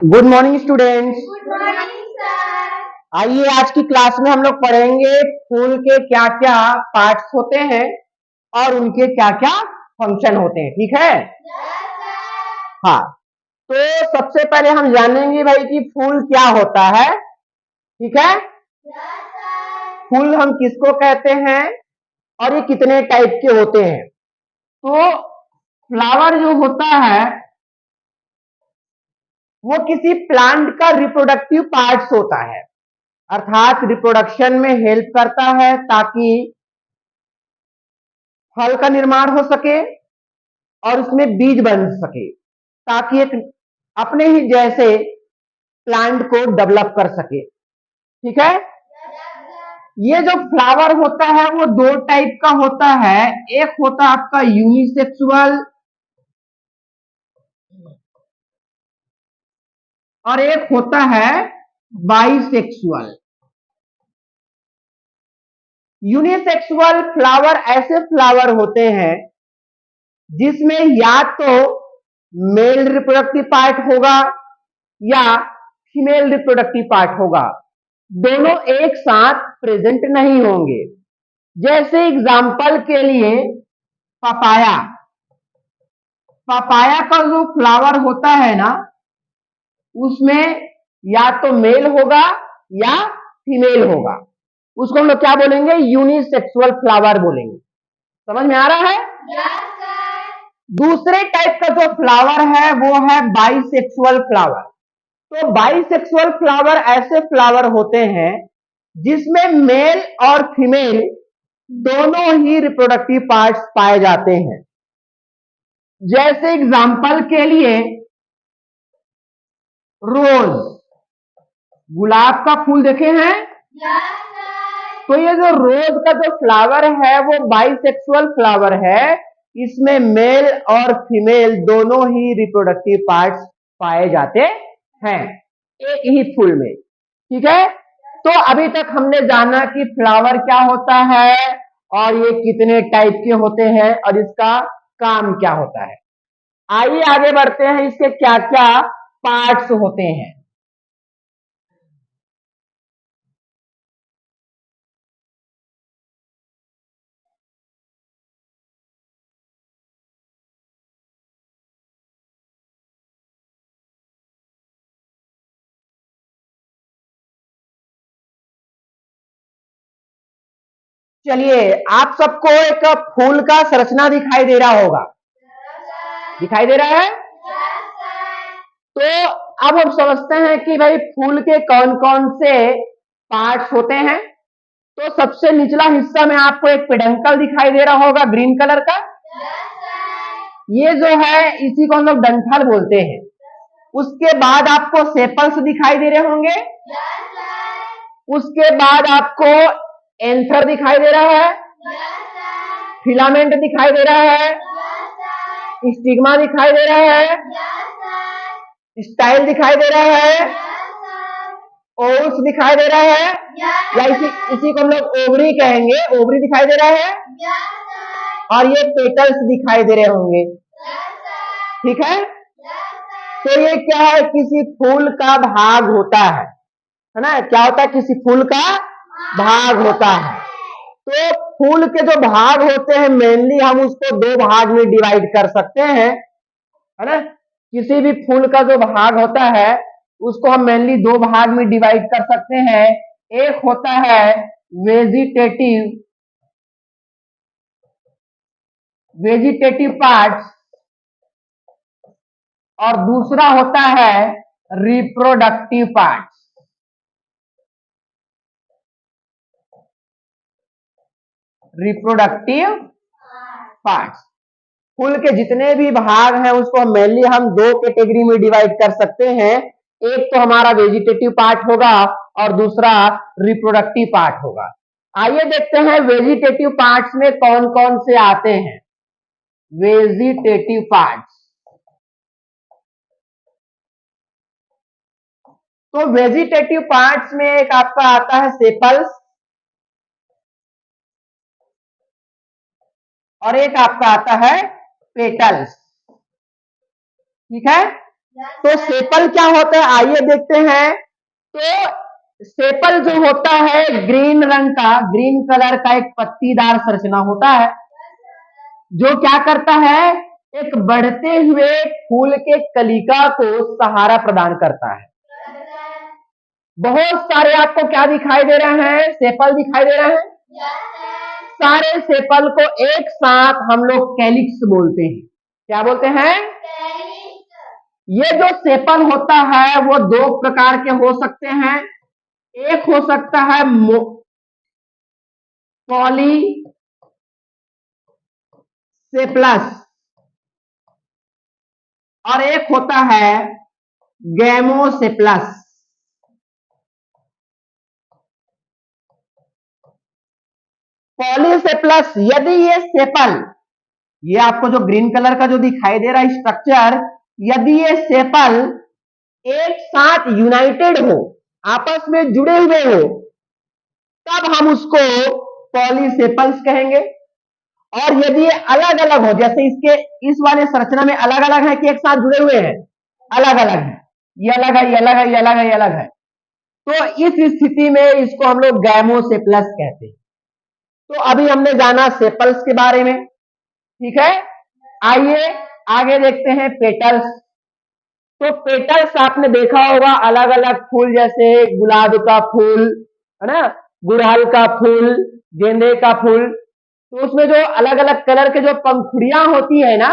Good morning students. Good morning sir. आइए आज की क्लास में हम लोग पढ़ेंगे फूल के क्या क्या पार्ट्स होते हैं और उनके क्या क्या फंक्शन होते हैं। ठीक है? Yes sir. हाँ, तो सबसे पहले हम जानेंगे भाई कि फूल क्या होता है। ठीक है? Yes sir. फूल हम किसको कहते हैं और ये कितने टाइप के होते हैं। तो फ्लावर जो होता है वो किसी प्लांट का रिप्रोडक्टिव पार्ट्स होता है, अर्थात रिप्रोडक्शन में हेल्प करता है ताकि फल का निर्माण हो सके और उसमें बीज बन सके, ताकि एक अपने ही जैसे प्लांट को डेवलप कर सके। ठीक है? ये जो फ्लावर होता है वो दो टाइप का होता है। एक होता है आपका यूनिसेक्सुअल और एक होता है बाइसेक्सुअल। यूनिसेक्सुअल फ्लावर ऐसे फ्लावर होते हैं जिसमें या तो मेल रिप्रोडक्टिव पार्ट होगा या फीमेल रिप्रोडक्टिव पार्ट होगा, दोनों एक साथ प्रेजेंट नहीं होंगे। जैसे एग्जाम्पल के लिए पपाया। पपाया का जो फ्लावर होता है ना, उसमें या तो मेल होगा या फीमेल होगा। उसको हम लोग क्या बोलेंगे? यूनिसेक्सुअल फ्लावर बोलेंगे। समझ में आ रहा है? Yes sir. दूसरे टाइप का जो फ्लावर है वो है बाइसेक्सुअल फ्लावर। तो बाइसेक्सुअल फ्लावर ऐसे फ्लावर होते हैं जिसमें मेल और फीमेल दोनों ही रिप्रोडक्टिव पार्ट्स पाए जाते हैं। जैसे एग्जांपल के लिए रोज, गुलाब का फूल देखे हैं? Yes sir. तो ये जो रोज का जो फ्लावर है वो बाइसेक्सुअल फ्लावर है। इसमें मेल और फीमेल दोनों ही रिप्रोडक्टिव पार्ट्स पाए जाते हैं एक ही फूल में। ठीक है? तो अभी तक हमने जाना कि फ्लावर क्या होता है और ये कितने टाइप के होते हैं और इसका काम क्या होता है। आइए आगे बढ़ते हैं, इसके क्या क्या पार्ट्स होते हैं। चलिए, आप सबको एक फूल का संरचना दिखाई दे रहा होगा। दिखाई दे रहा है? Yes sir. तो अब हम समझते हैं कि भाई फूल के कौन कौन से पार्ट्स होते हैं। तो सबसे निचला हिस्सा में आपको एक पेडंकल दिखाई दे रहा होगा ग्रीन कलर का। Yes sir. ये जो है इसी को हम लोग डंठल बोलते हैं। उसके बाद आपको सेपल्स दिखाई दे रहे होंगे। Yes sir. उसके बाद आपको एंथर दिखाई दे रहा है, यस सर। फिलामेंट दिखाई दे रहा है, यस सर। स्टिग्मा दिखाई दे रहा है, यस सर। स्टाइल दिखाई दे रहा है, यस सर। ओव्स दिखाई दे रहा है, या यस इसी सर। इसी को हम लोग ओवरी कहेंगे। ओवरी दिखाई दे रहा है यस सर। और ये पेटल्स दिखाई दे रहे होंगे। Yes sir. ठीक है? Yes sir. तो ये क्या है? किसी फूल का भाग होता है ना? क्या होता है? किसी फूल का भाग होता है। तो फूल के जो भाग होते हैं मेनली हम उसको दो भाग में डिवाइड कर सकते हैं, है ना? किसी भी फूल का जो भाग होता है उसको हम मेनली दो भाग में डिवाइड कर सकते हैं। एक होता है वेजिटेटिव वेजिटेटिव पार्ट और दूसरा होता है रिप्रोडक्टिव पार्ट। रिप्रोडक्टिव पार्ट्स, फूल के जितने भी भाग हैं उसको मेनली हम दो कैटेगरी में डिवाइड कर सकते हैं। एक तो हमारा वेजिटेटिव पार्ट होगा और दूसरा रिप्रोडक्टिव पार्ट होगा। आइए देखते हैं वेजिटेटिव पार्ट्स में कौन कौन से आते हैं। वेजिटेटिव पार्ट्स, तो वेजिटेटिव पार्ट्स में एक आपका आता है सेपल्स और एक आपका आता है पेटल्स। ठीक है? तो सेपल क्या होता है आइए देखते हैं। तो सेपल जो होता है ग्रीन रंग का, ग्रीन कलर का एक पत्तीदार संरचना होता है जो क्या करता है, एक बढ़ते हुए फूल के कलिका को सहारा प्रदान करता है। बहुत सारे आपको क्या दिखाई दे रहे हैं, सेपल दिखाई दे रहे हैं। सारे सेपल को एक साथ हम लोग कैलिक्स बोलते हैं। क्या बोलते हैं? ये जो सेपल होता है वो दो प्रकार के हो सकते हैं। एक हो सकता है पॉली सेपलस और एक होता है गैमोसेपलस। पॉलीसेपलस, यदि ये सेपल, ये आपको जो ग्रीन कलर का जो दिखाई दे रहा है स्ट्रक्चर, यदि ये सेपल एक साथ यूनाइटेड हो, आपस में जुड़े हुए हो, तब हम उसको पॉलीसेपल्स कहेंगे। और यदि ये अलग अलग हो, जैसे इसके इस वाले संरचना में अलग अलग है कि एक साथ जुड़े हुए हैं, अलग अलग है, ये अलग है, ये अलग है, ये अलग है, ये अलग है, तो इस स्थिति में इसको हम लोग गैमोसेपलस कहते हैं। तो अभी हमने जाना सेपल्स के बारे में, ठीक है। आइए आगे देखते हैं पेटल्स। तो पेटल्स आपने देखा होगा अलग अलग फूल, जैसे गुलाब का फूल है ना, गुड़हल का फूल, गेंदे का फूल, तो उसमें जो अलग अलग कलर के जो पंखुड़ियां होती है ना,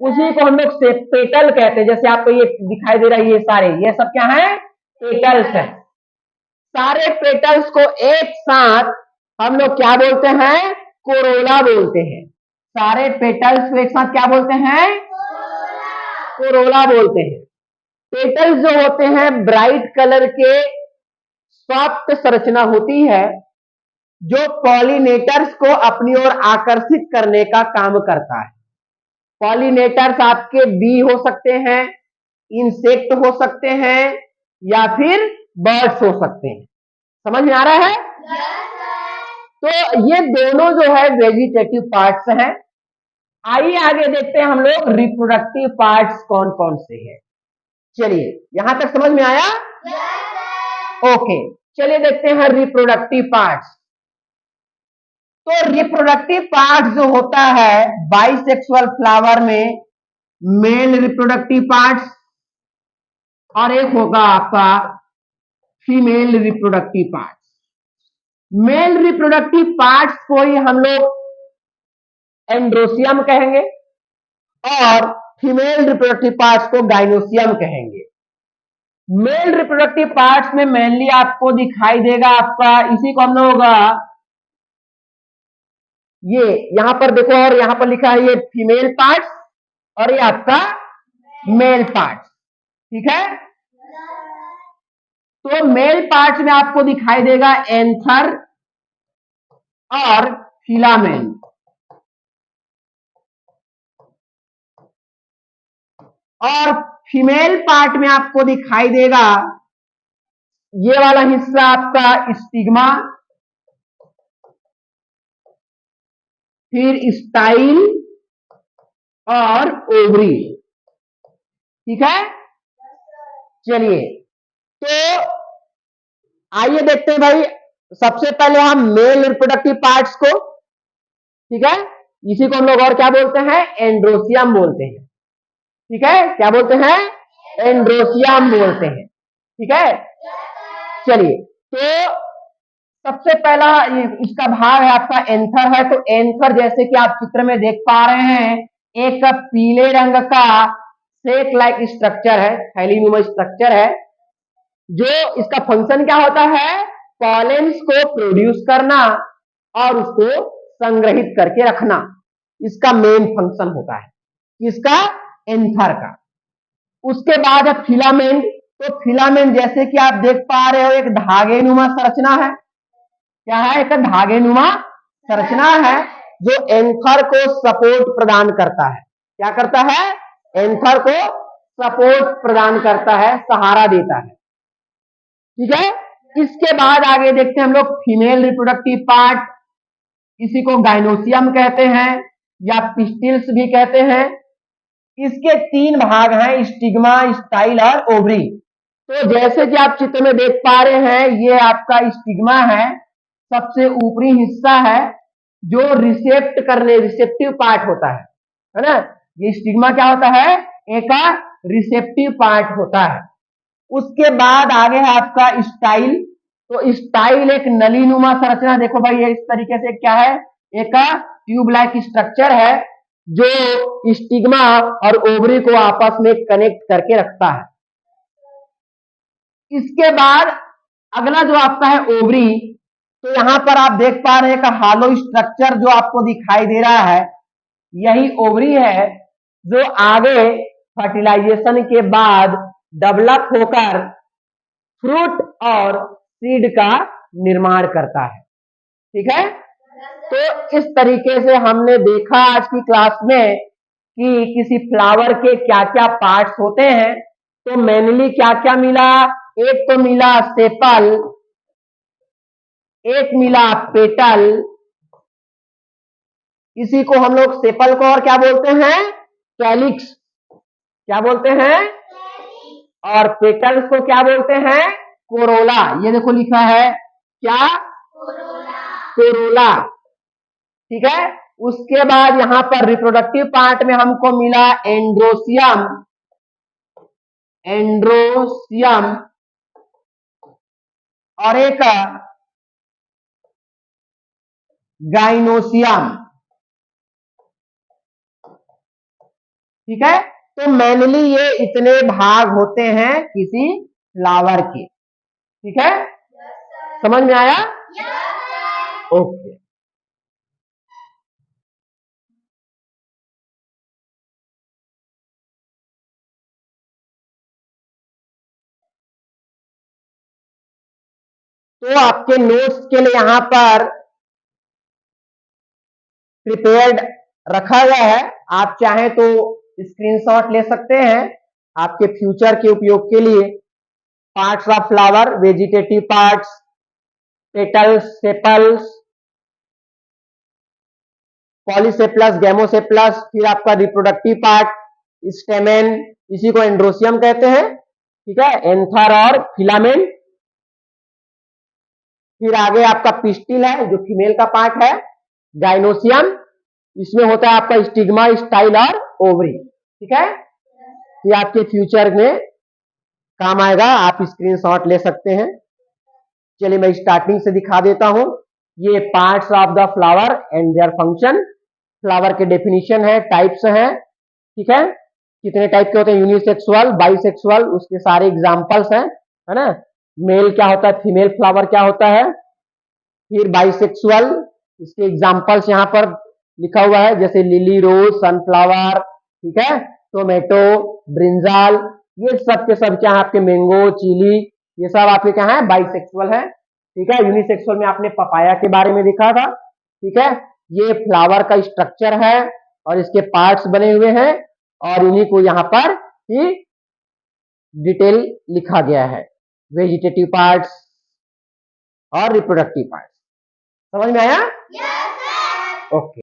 उसी को हम लोग पेटल कहते हैं। जैसे आपको ये दिखाई दे रहा है, ये सारे, ये सब क्या है, पेटल्स है। सारे पेटल्स को एक साथ हम लोग क्या बोलते हैं, कोरोला बोलते हैं। सारे पेटल्स को एक साथ क्या बोलते हैं, कोरोला बोलते हैं। पेटल्स जो होते हैं ब्राइट कलर के सॉफ्ट संरचना होती है जो पॉलिनेटर्स को अपनी ओर आकर्षित करने का काम करता है। पॉलिनेटर्स आपके बी हो सकते हैं, इंसेक्ट हो सकते हैं, या फिर बर्ड्स हो सकते हैं। समझ में आ रहा है? तो ये दोनों जो है वेजिटेटिव पार्ट्स हैं। आइए आगे देखते हैं हम लोग रिप्रोडक्टिव पार्ट्स कौन कौन से हैं। चलिए यहां तक समझ में आया? ओके, चलिए देखते हैं रिप्रोडक्टिव पार्ट्स। तो रिप्रोडक्टिव पार्ट्स जो होता है बाइसेक्सुअल फ्लावर में मेल रिप्रोडक्टिव पार्ट्स, और एक होगा आपका female reproductive parts. Male reproductive parts को ही हम लोग एंड्रोसियम कहेंगे और फीमेल रिप्रोडक्टिव पार्ट्स को गाइनोसियम कहेंगे। मेल रिप्रोडक्टिव पार्ट्स में मेनली आपको दिखाई देगा आपका, इसी को हम लोग ये यहां पर देखो, और यहां पर लिखा है ये फीमेल पार्ट्स और ये आपका मेल पार्ट्स, ठीक है। तो मेल पार्ट्स में आपको दिखाई देगा एंथर और फिलामेंट, और फीमेल पार्ट में आपको दिखाई देगा ये वाला हिस्सा आपका स्टिग्मा, फिर स्टाइल और ओवरी, ठीक है। चलिए तो आइए देखते हैं भाई, सबसे पहले हम मेल रिप्रोडक्टिव पार्ट्स को, ठीक है, इसी को हम लोग और क्या बोलते हैं, एंड्रोसियम बोलते हैं, ठीक है। क्या बोलते हैं, एंड्रोसियम बोलते हैं, ठीक है। चलिए तो सबसे पहला इसका भाग है आपका एंथर है। तो एंथर जैसे कि आप चित्र में देख पा रहे हैं, एक पीले रंग का सेक लाइक स्ट्रक्चर है, थैलीनुमा स्ट्रक्चर है, जो इसका फंक्शन क्या होता है, पॉलेन्स को प्रोड्यूस करना और उसको संग्रहित करके रखना, इसका मेन फंक्शन होता है, इसका एंथर का। उसके बाद है फिलामेंट। तो फिलामेंट जैसे कि आप देख पा रहे हो एक धागेनुमा संरचना है, क्या है, एक धागेनुमा संरचना है जो एंथर को सपोर्ट प्रदान करता है। क्या करता है, एंथर को सपोर्ट प्रदान करता है, सहारा देता है, ठीक है। इसके बाद आगे देखते हैं हम लोग फीमेल रिप्रोडक्टिव पार्ट, इसी को गाइनोसियम कहते हैं या पिस्टिल्स भी कहते हैं। इसके 3 भाग हैं, स्टिग्मा, स्टाइल और ओवरी। तो जैसे कि आप चित्र में देख पा रहे हैं, ये आपका स्टिग्मा है, सबसे ऊपरी हिस्सा है जो रिसेप्टिव पार्ट होता है ना। ये स्टिग्मा क्या होता है, एक रिसेप्टिव पार्ट होता है। उसके बाद आगे है आपका स्टाइल। तो स्टाइल एक नलीनुमा संरचना, देखो भाई ये इस तरीके से क्या है, एक ट्यूब लाइक स्ट्रक्चर है जो स्टिग्मा और ओवरी को आपस में कनेक्ट करके रखता है। इसके बाद अगला जो आपका है ओवरी, तो यहां पर आप देख पा रहे हैं कि हालो स्ट्रक्चर जो आपको दिखाई दे रहा है, यही ओवरी है जो आगे फर्टिलाइजेशन के बाद डेवलप होकर फ्रूट और सीड का निर्माण करता है। ठीक है, तो इस तरीके से हमने देखा आज की क्लास में कि किसी फ्लावर के क्या क्या पार्ट्स होते हैं। तो मेनली क्या क्या मिला, एक तो मिला सेपल, एक मिला पेटल, इसी को हम लोग सेपल को और क्या बोलते हैं, कैलिक्स, क्या बोलते हैं, और पेटल्स को क्या बोलते हैं, कोरोला। ये देखो लिखा है क्या, कोरोला। ठीक है, उसके बाद यहां पर रिप्रोडक्टिव पार्ट में हमको मिला एंड्रोसियम, एंड्रोसियम, और एक गाइनोसियम। ठीक है, तो मेनली ये इतने भाग होते हैं किसी फ्लावर के। ठीक है, समझ में आया? ओके। तो आपके नोट्स के लिए यहां पर प्रिपेयर्ड रखा गया है, आप चाहें तो स्क्रीनशॉट ले सकते हैं आपके फ्यूचर के उपयोग के लिए। Parts of flower, vegetative parts, petals, sepals, polysepalous, gamosepalous, फिर आपका रिप्रोडक्टिव पार्ट स्टेमेन, इसी को एंड्रोसियम कहते हैं। ठीक है, एंथर और फिलामेंट। फिर आगे आपका पिस्टिल है जो फीमेल का पार्ट है, गाइनोसियम, इसमें होता है आपका स्टिग्मा, स्टाइल और ओवरी। ठीक है, ये आपके फ्यूचर में काम आएगा, आप स्क्रीनशॉट ले सकते हैं। चलिए मैं स्टार्टिंग से दिखा देता हूं। ये parts of the flower and their function, flower के डेफिनेशन है, टाइप्स हैं। ठीक है, कितने टाइप के होते हैं, यूनिसेक्सुअल, बाइसेक्सुअल, उसके सारे एग्जांपल्स हैं, है ना। मेल क्या होता है, फीमेल फ्लावर क्या होता है, फिर बाइसेक्सुअल, इसके एग्जांपल्स यहाँ पर लिखा हुआ है, जैसे लिली, रोज, सनफ्लावर, ठीक है, टोमेटो, ब्रिंजाल, ये सब के सब क्या है आपके, मैंगो, चिली, ये सब आपके क्या है, बाइसेक्सुअल है। ठीक है, यूनिसेक्सुअल में आपने पपाया के बारे में देखा था। ठीक है, ये फ्लावर का स्ट्रक्चर है और इसके पार्ट्स बने हुए हैं और इन्हीं को यहाँ पर ही डिटेल लिखा गया है, वेजिटेटिव पार्ट्स और रिप्रोडक्टिव पार्ट्स। समझ में आया? ओके।